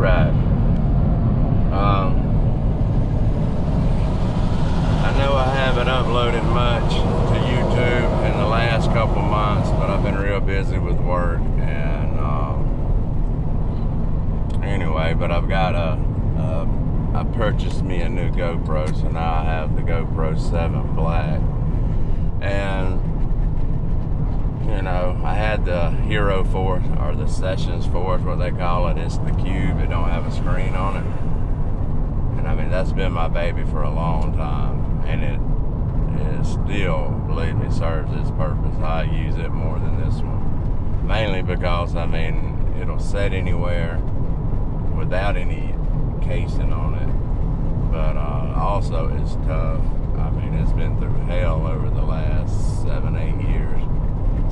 Right. I know I haven't uploaded much to YouTube in the last couple months, but I've been real busy with work. And anyway, but I've got I purchased me a new GoPro, so now I have the GoPro 7 Black. And you know, I had the Hero 4, or the Sessions 4 is what they call it. It's the cube. It don't have a screen on it. And I mean, that's been my baby for a long time. And it still, believe me, serves its purpose. I use it more than this one. Mainly because, I mean, it'll set anywhere without any casing on it. But also, it's tough. I mean, it's been through hell over the last 7-8 years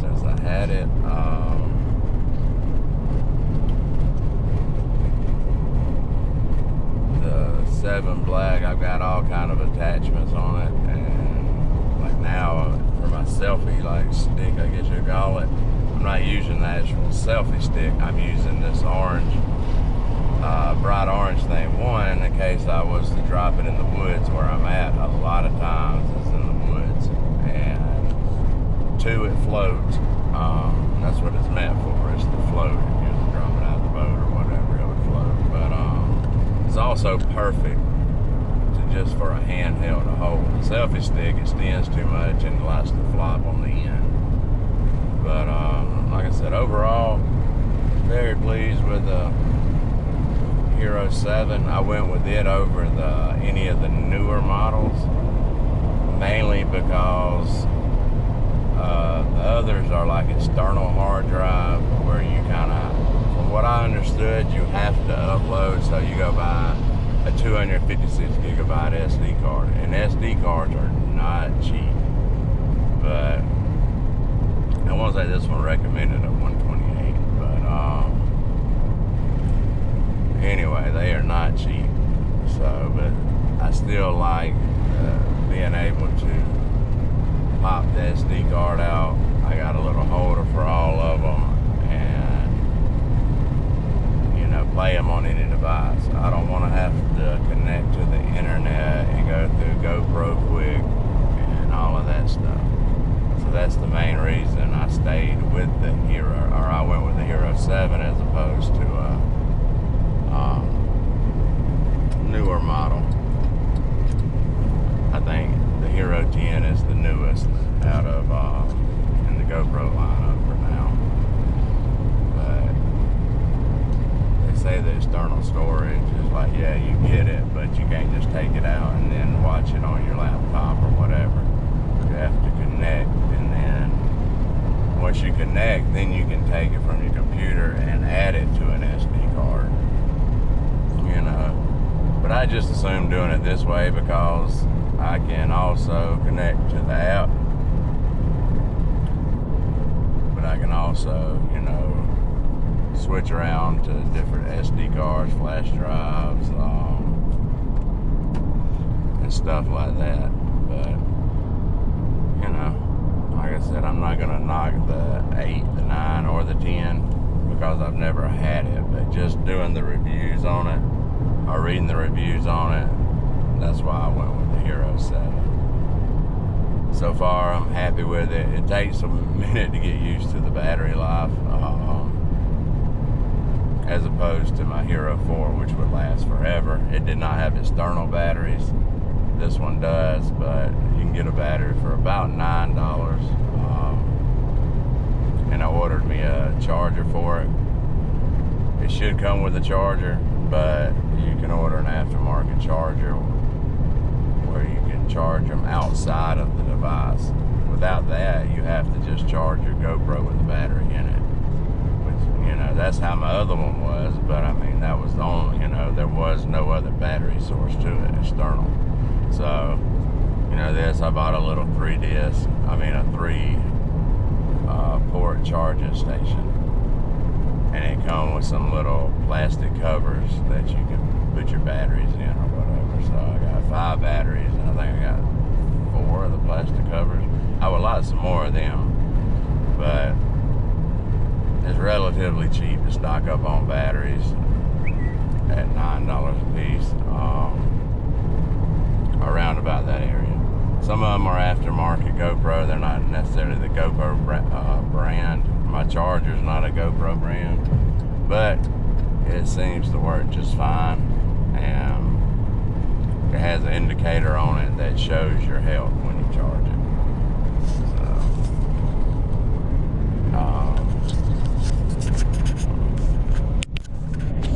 since I had it. The 7 Black, I've got all kind of attachments on it, and like now for my selfie like stick, I guess you call it, I'm not using the actual selfie stick. I'm using this orange, bright orange thing. One, in case I was to drop it in the woods where I'm at, a lot of times it's in the woods. And two, it floats. That's what it's meant for, is to float. If you was to drop it out of the boat or whatever, it would float. But it's also perfect to just for a handheld to hold. The selfie stick extends too much and likes to flop on the end. But like I said, overall, very pleased with the Hero 7. I went with it over any of the newer models, mainly because the others are like external hard drive, where you kind of, from what I understood, you have to upload. So you go buy a 256 gigabyte SD card, and SD cards are not cheap. But I won't say this one recommended at 128, but anyway, they are not cheap. So, but I still like being able to pop the SD card out. I got a little holder for all of them, and you know, play them on any device. I don't want to have to connect to the internet and go through GoPro Quick and all of that stuff. So that's the main reason I stayed with the Hero, or I went with the Hero 7 as opposed to a newer model. I think the Hero 10 is the newest out of in the GoPro lineup for now. But they say the external storage is like, yeah, you get it, but you can't just take it out and then watch it on your laptop or whatever. You have to connect, and then once you connect, then you can take it from your computer and add it to an SD card. You know, but I just assume doing it this way because I can also connect to the app, but I can also, you know, switch around to different SD cards, flash drives, and stuff like that. But you know, like I said, I'm not gonna knock the 8, the 9, or the 10 because I've never had it. But just doing the reviews on it, or reading the reviews on it, that's why I went with the Hero 7. So far, I'm happy with it. It takes a minute to get used to the battery life, as opposed to my Hero 4, which would last forever. It did not have external batteries. This one does, but you can get a battery for about $9. And I ordered me a charger for it. It should come with a charger, but you can order an aftermarket charger where you can charge them outside of the device. Without that, you have to just charge your GoPro with the battery in it. Which, you know, that's how my other one was, but I mean, that was the only, you know, there was no other battery source to it, external. So, you know, this, I bought a little 3 port charging station. And it comes with some little plastic covers that you can put your batteries in or whatever. So I got 5 batteries, and I think I got 4 of the plastic covers. I would like some more of them, but it's relatively cheap to stock up on batteries. at $9 a piece, around about that area. Some of them are aftermarket GoPro. They're not necessarily the GoPro brand. My charger's not a GoPro brand, but it seems to work just fine, and it has an indicator on it that shows your health when